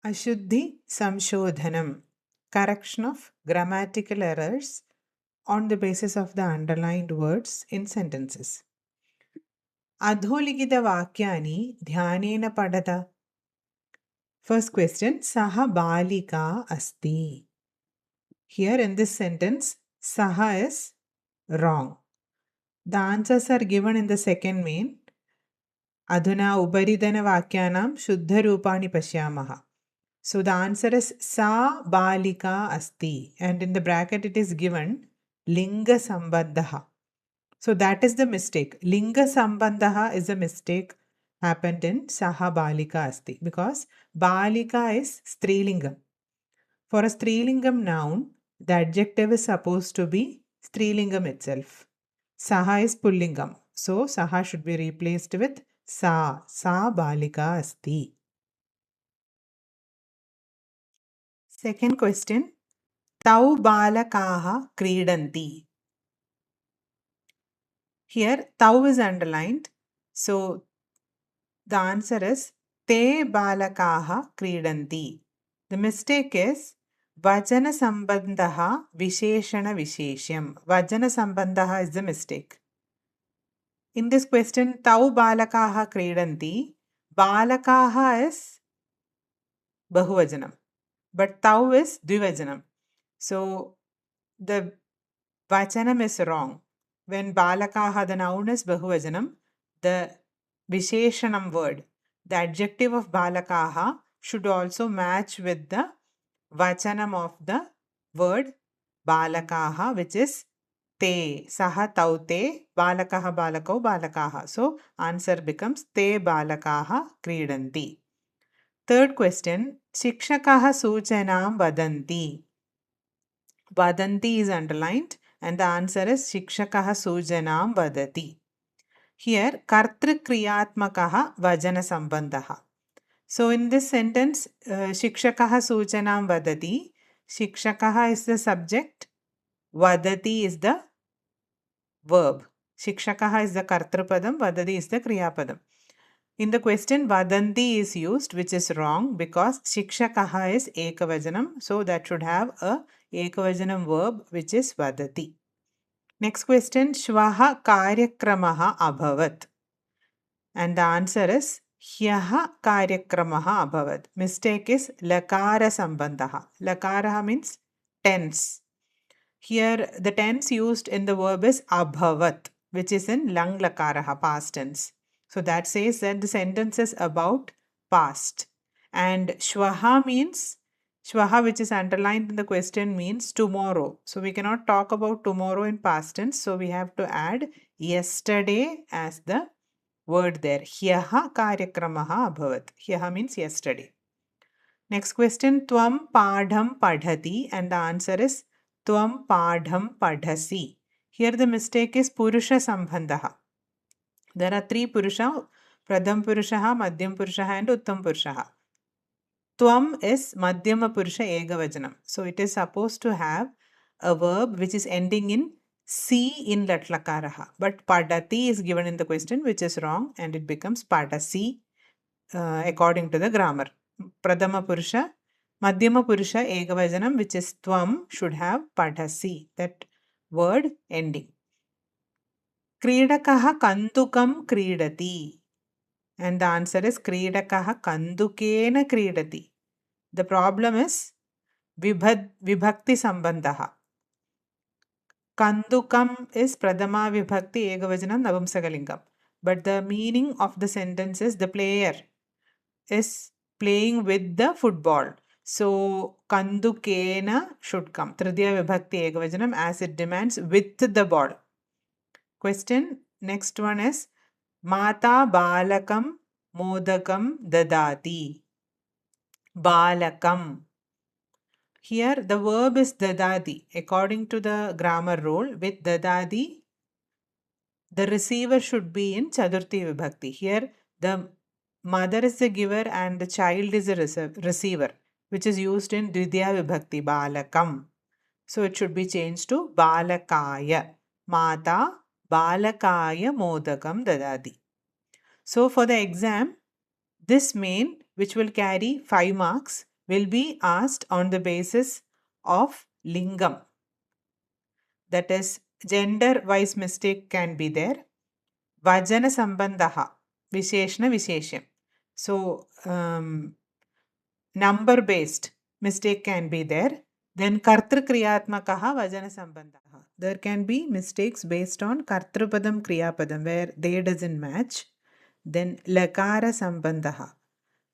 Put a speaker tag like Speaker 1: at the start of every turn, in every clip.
Speaker 1: Ashuddhi Samshodhanam, correction of grammatical errors on the basis of the underlined words in sentences. Adholigita vakyani dhyanena padata. First question, Saha balika asti. Here in this sentence, Saha is wrong. The answers are given in the second main. Adhuna uparidana vakyanam shuddha rupani pashyamaha. So the answer is Sa balika asti. And in the bracket it is given Linga sambandhaha. So that is the mistake. Linga sambandhaha is a mistake happened in Saha balika asti. Because balika is strilingam. For a strilingam noun, the adjective is supposed to be strilingam itself. Saha is pullingam. So Saha should be replaced with Sa. Sa balika asti. Second question. Tau balakaha kridanti. Here, tau is underlined. So, the answer is te balakaha kridanti. The mistake is vajana sambandhaha visheshana visheshyam. Vajana sambandhaha is the mistake. In this question, tau balakaha kridanti. Balakaha is bahuvajanam. But tau is dvivajanam. So, the vachanam is wrong. When balakaha, the noun is bahuvajanam, the visheshanam word, the adjective of balakaha should also match with the vachanam of the word balakaha, which is te. Saha tau te, balakaha balakau balakaha. So, answer becomes te balakaha kridanti. Third question, shikshakaha suchanam vadanti. Vadanti is underlined and the answer is shikshakaha sujanam vadati. Here, kartrukriyatmakaha vajana sambandhaha. So, in this sentence, shikshakaha sujanam vadati. Shikshakaha is the subject, vadati is the verb. Shikshakaha is the kartrupadam, vadati is the kriyapadam. In the question, vadanti is used, which is wrong because shikshakaha is ekavajanam. So, that should have a ekavajanam verb, which is vadati. Next question, Shvaha karyakramaha abhavat. And the answer is Hyaha karyakramaha abhavat. Mistake is lakara sambandhaha. Lakara means tense. Here the tense used in the verb is abhavat, which is in lang lakaraha, past tense. So that says that the sentence is about past. And Shvaha means Shvaha, which is underlined in the question, means tomorrow. So we cannot talk about tomorrow in past tense. So we have to add yesterday as the word there. Hyaha karyakramaha abhavat. Hyaha means yesterday. Next question, Tvam padham padhati, and the answer is Tvam padham padhasi. Here the mistake is Purusha sambandhaha. There are three Purusha, Pradham Purushaha, Madhyam Purushaha and Uttam Purushaha. Tvam is Madhyama Purusha Egavajanam. So it is supposed to have a verb which is ending in C in Latlakaraha. But Padati is given in the question, which is wrong, and it becomes Padasi according to the grammar. Pradhama Purusha, Madhyama Purusha Egavajanam, which is Tvam, should have Padasi, that word ending. Kridakaha Kandukam Kridati. And the answer is Kridakaha Kandukena Kridati. The problem is Vibhakti Sambandhaha. Kandukam is Pradhama Vibhakti Egavajanam Navamsakalingam. But the meaning of the sentence is the player is playing with the football. So Kandukena should come. Tridya Vibhakti Egavajanam as it demands with the ball. Question next one is Mata Balakam Modakam Dadati. Balakam. Here the verb is dadadi. According to the grammar rule, with dadadi, the receiver should be in Chaturthi Vibhakti. Here the mother is the giver and the child is the receiver, which is used in Dvidya Vibhakti, Balakam. So it should be changed to Balakaya. Mata Balakaya Modakam Dadadi. So for the exam, this main, which will carry 5 marks, will be asked on the basis of lingam. That is, gender-wise mistake can be there. Vajana sambandhaha, visheshna visheshyam. So, number-based mistake can be there. Then kartru kriyatmakaha vajana sambandhaha. There can be mistakes based on kartrupadam kriyapadam where they doesn't match. Then lakara sambandhaha,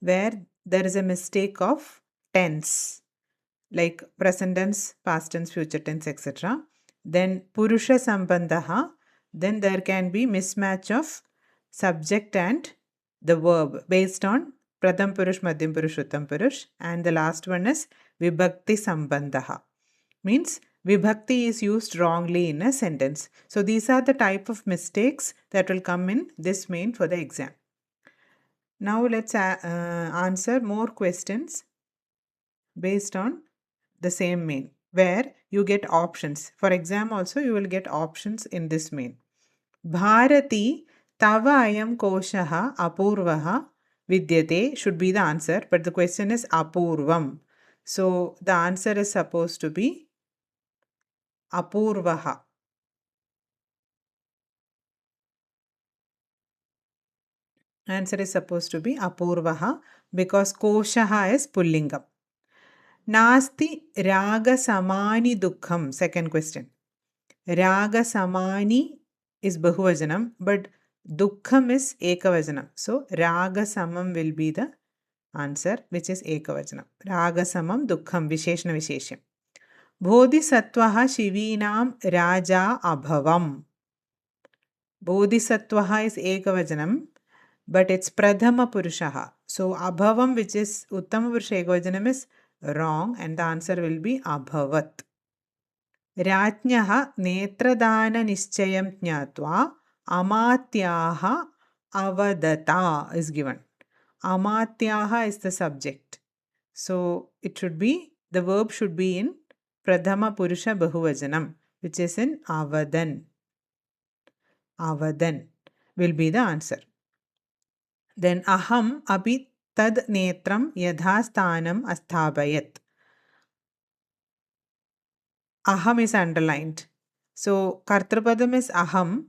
Speaker 1: where there is a mistake of tense, like present tense, past tense, future tense, etc. Then purusha sambandhaha, then there can be mismatch of subject and the verb based on pratham purush, madhyam purush, uttam purush. And the last one is vibhakti sambandhaha, means vibhakti is used wrongly in a sentence. So these are the type of mistakes that will come in this main for the exam. Now let's answer more questions based on the same main, where you get options. For exam also you will get options in this main. Bharati tava ayam koshaha apurvaha vidyate should be the answer, but the question is apurvam. So the answer is supposed to be apurvaha. Answer is supposed to be apurvaha because koshaha is pullingam. Nasti raga samani dukkham. Second question. Raga samani is bahuvajanam, but dukkham is ekavajanam. So raga samam will be the answer, which is ekavajanam. Raga samam dukkham visheshna visheshyam. Bodhisattvaha shivinam raja abhavam. Bodhisattvaha is ekavajanam, but it's pradhama purushaha. So abhavam, which is uttama purusha ekavajanam, is wrong, and the answer will be abhavat. Rajnyaha netradana nischayam jnatva amatyaha avadata is given. Amatyaha is the subject. So it should be, the verb should be in pradhama purusha bahuvajanam, which is in avadan. Avadan will be the answer. Then aham abhi tad netram yadhasthanam asthabayat. Aham is underlined. So kartrapadam is aham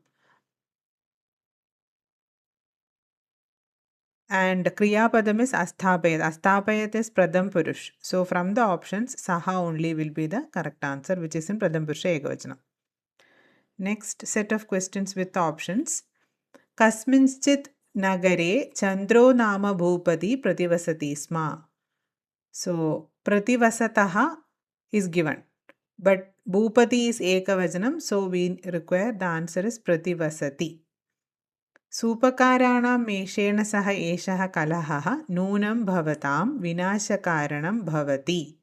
Speaker 1: and Kriyā-pada is asthabayat. Asthabayat is pradham purush. So from the options, saha only will be the correct answer, which is in pradham purusha ekavachanam. Next set of questions with the options. Kasminchit nagare chandro nama bhupati prativasati sma. So prativasataha is given, but bhupati is ekavajanam, so we require the answer is prativasati. Supakaranam meshena saha eshaha kalahaha nunam bhavatam vinashakaranam bhavati.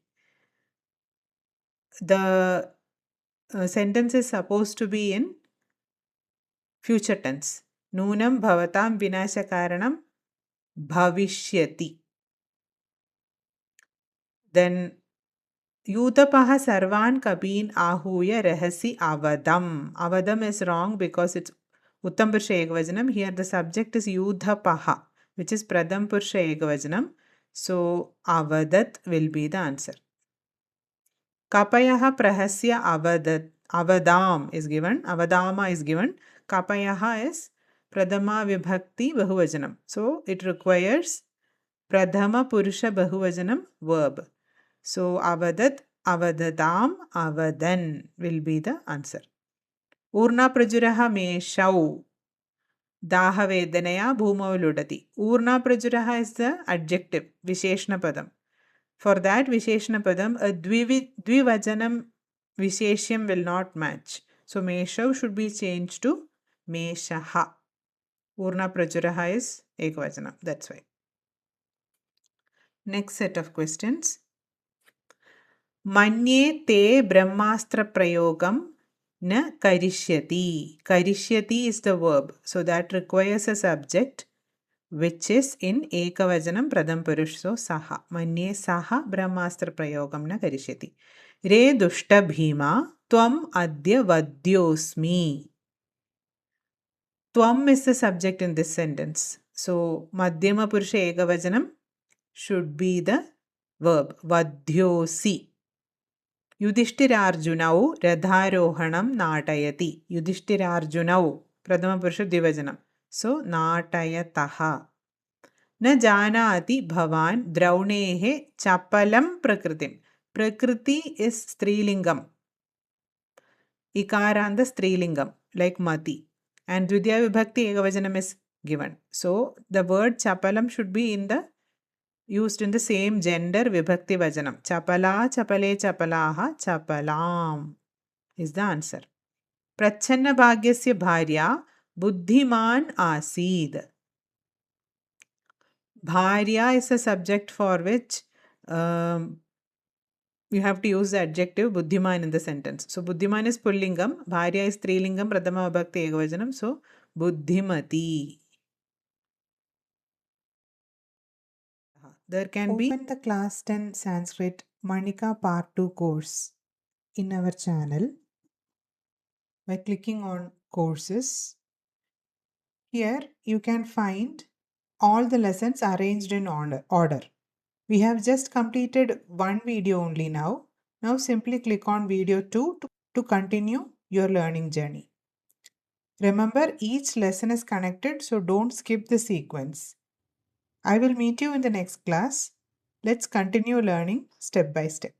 Speaker 1: The sentence is supposed to be in future tense. Nunam bhavatam vinashakaranam bhavishyati. Then Yutapaha sarvan kabin ahuya rahasi avadam. Avadam is wrong because it's Uttam Purusha Ekavajanam. Here the subject is Yudhapaha, which is Pradham Purusha Ekavajanam. So avadat will be the answer. Kapayaha prahasya avadat. Avadam is given. Avadama is given. Kapayaha is Pradhama Vibhakti Bahuvajanam. So it requires Pradhama Purusha Bahuvajanam verb. So avadat, avadadam, avadan will be the answer. Urna prajuraha meshau. Daha vedanaya bhumau ludati. Urna prajuraha is the adjective, visheshna padam. For that visheshna padam, a dvivajanam visheshyam will not match. So meshau should be changed to meshaha. Urna prajuraha is ekvajanam. That's why. Next set of questions. Manye te brahmastra prayogam na karishyati. Karishyati is the verb. So that requires a subject which is in ekavajanam pradham purush. So saha. Manye saha brahmastra prayogam na karishyati. Re dushta bhima tvam adya vadyosmi. Tvam is the subject in this sentence. So madhyama purusha ekavajanam should be the verb. Vadhyosi. Yudhishthirarjunau radharohanam natayati. Yudhishthirarjunau. Pradhama Purusha Dvivajanam. So, natayataha. न जानाति भवान् द्रौणेः चपलं प्रकृतिं. Prakriti is strilingam. Ikaranda strilingam, like mati. And Dvidya Vibhakti Ekavajanam is given. So, the word chapalam should be used in the same gender Vibhakti Vajanam. Chapala, chapale, chapalaha, chapalam is the answer. Prachanna Bhagyasya Bharya Buddhiman Asid. Bharya is a subject for which you have to use the adjective Buddhiman in the sentence. So, Buddhiman is Pullingam, Bharya is Strilingam, Pradhama Vibhakti Ekavajanam. So, Buddhimati. There can be. Open the class 10 Sanskrit Maṇikā Part-2 course in our channel by clicking on courses. Here you can find all the lessons arranged in order. We have just completed one video only now. Now simply click on video 2 to continue your learning journey. Remember, each lesson is connected, so don't skip the sequence. I will meet you in the next class. Let's continue learning step by step.